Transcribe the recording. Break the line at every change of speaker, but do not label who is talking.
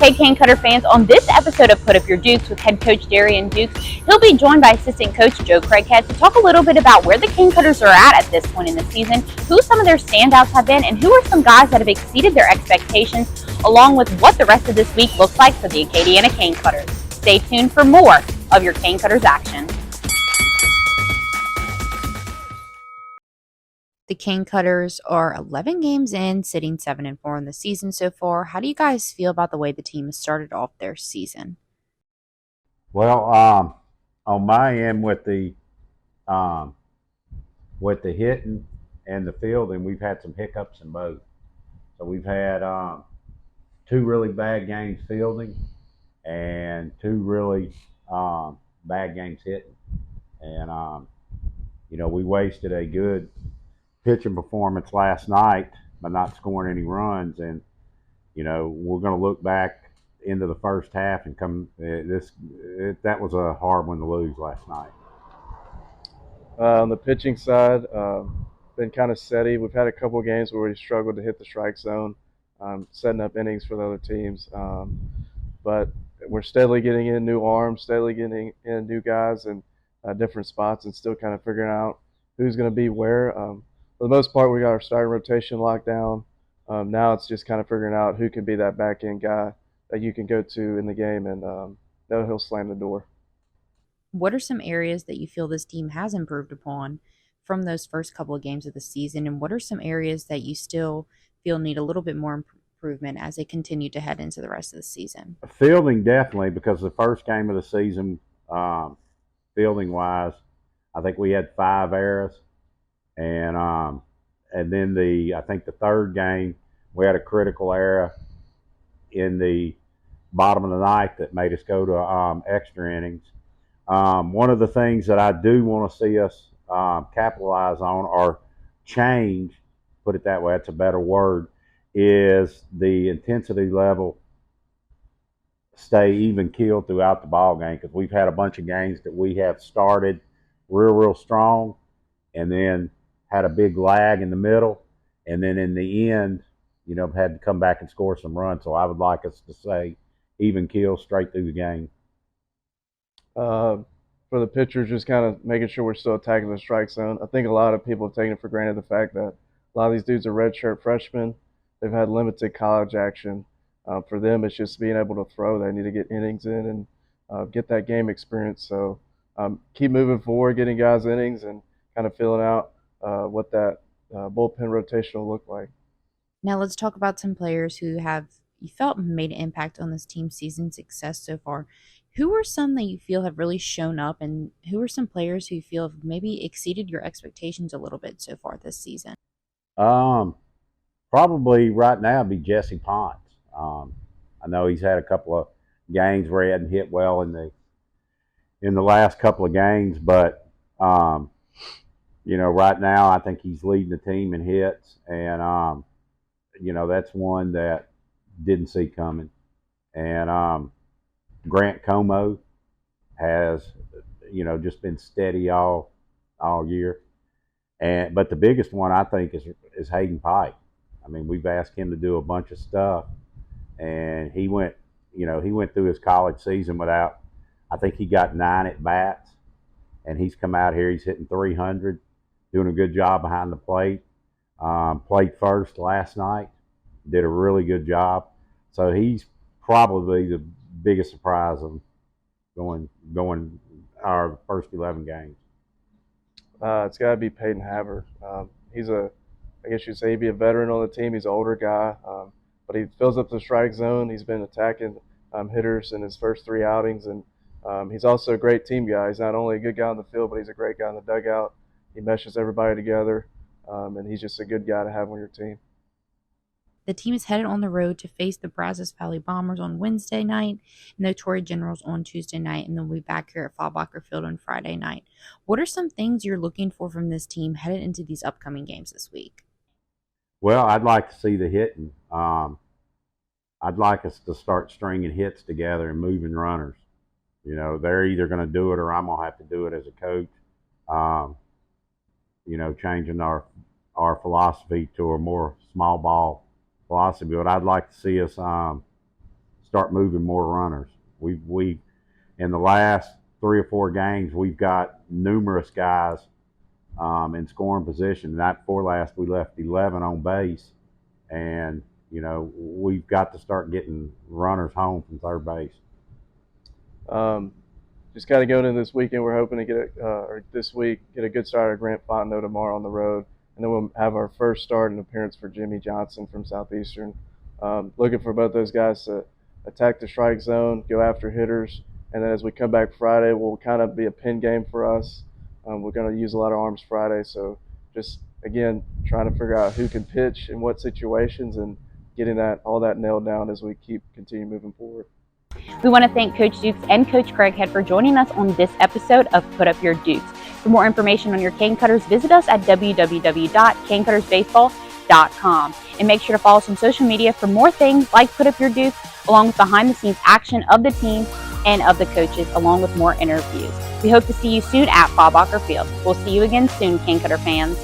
Hey Cane Cutter fans, on this episode of Put Up Your Dukes with head coach Darien Dukes, he'll be joined by assistant coach Joe Craighead to talk a little bit about where the Cane Cutters are at this point in the season, who some of their standouts have been, and who are some guys that have exceeded their expectations, along with what the rest of this week looks like for the Acadiana Cane Cutters. Stay tuned for more of your Cane Cutters action. The Cane Cutters are 11 games in, sitting 7-4 in the season so far. How do you guys feel about the way the team has started off their season?
Well, on my end um, with the hitting and the fielding, we've had some hiccups in both. So we've had two really bad games fielding and two really bad games hitting. And we wasted a good pitching performance last night by not scoring any runs. And we're going to look back into the first half and that was a hard one to lose last night.
On the pitching side, been kind of steady. We've had a couple of games where we struggled to hit the strike zone, setting up innings for the other teams. But we're steadily getting in new arms, steadily getting in new guys in different spots, and still kind of figuring out who's going to be where. For the most part, we got our starting rotation locked down. Now it's just kind of figuring out who can be that back end guy that you can go to in the game and know he'll slam the door.
What are some areas that you feel this team has improved upon from those first couple of games of the season? And what are some areas that you still feel need a little bit more improvement as they continue to head into the rest of the season?
Fielding definitely, because the first game of the season, fielding wise, I think we had 5 errors, and then I think the third game we had a critical error in the bottom of the ninth that made us go to extra innings. One of the things that I do want to see us capitalize on or change, put it that way, that's a better word, is the intensity level stay even keeled throughout the ball game, because we've had a bunch of games that we have started real strong and then had a big lag in the middle, and then in the end, had to come back and score some runs. So I would like us to say even keel straight through the game.
For the pitchers, just kind of making sure we're still attacking the strike zone. I think a lot of people have taken for granted the fact that a lot of these dudes are redshirt freshmen. They've had limited college action. For them, it's just being able to throw. They need to get innings in and get that game experience. So keep moving forward, getting guys innings, and kind of filling out what that bullpen rotation will look like.
Now let's talk about some players who have you felt made an impact on this team's season success so far. Who are some that you feel have really shown up, and who are some players who you feel have maybe exceeded your expectations a little bit so far this season?
Um, Probably right now would be Jesse Ponce. I know he's had a couple of games where he hadn't hit well in the last couple of games, but right now I think he's leading the team in hits, and that's one that didn't see coming. And Grant Como has just been steady all year. But the biggest one I think is Hayden Pike. I mean, we've asked him to do a bunch of stuff, and he went through his college season without. I think he got 9 at bats, and he's come out here. He's hitting 300, doing a good job behind the plate. Played first last night, did a really good job. So he's probably the biggest surprise of going our first 11 games.
It's got to be Peyton Haver. I guess you'd say he'd be a veteran on the team. He's an older guy, but he fills up the strike zone. He's been attacking hitters in his first 3 outings, and he's also a great team guy. He's not only a good guy on the field, but he's a great guy in the dugout. He meshes everybody together, and he's just a good guy to have on your team.
The team is headed on the road to face the Brazos Valley Bombers on Wednesday night and the Torrey Generals on Tuesday night, and then we'll be back here at Fallbacher Field on Friday night. What are some things you're looking for from this team headed into these upcoming games this week?
Well, I'd like to see the hitting. I'd like us to start stringing hits together and moving runners. They're either going to do it or I'm going to have to do it as a coach. Changing our philosophy to a more small ball philosophy. But I'd like to see us start moving more runners. We in the last 3 or 4 games, we've got numerous guys in scoring position. Night before last, we left 11 on base, and we've got to start getting runners home from third base.
Just kind of going into this weekend, we're hoping to get a good start at Grant Fontenot tomorrow on the road, and then we'll have our first start and appearance for Jimmy Johnson from Southeastern. Looking for both those guys to attack the strike zone, go after hitters, and then as we come back Friday, will kind of be a pin game for us. We're going to use a lot of arms Friday, so just again trying to figure out who can pitch in what situations and getting all that nailed down as we continue moving forward.
We want to thank Coach Dukes and Coach Craighead for joining us on this episode of Put Up Your Dukes. For more information on your cane cutters, visit us at www.canecuttersbaseball.com. And make sure to follow us on social media for more things like Put Up Your Dukes, along with behind-the-scenes action of the team and of the coaches, along with more interviews. We hope to see you soon at Faubacher Field. We'll see you again soon, cane cutter fans.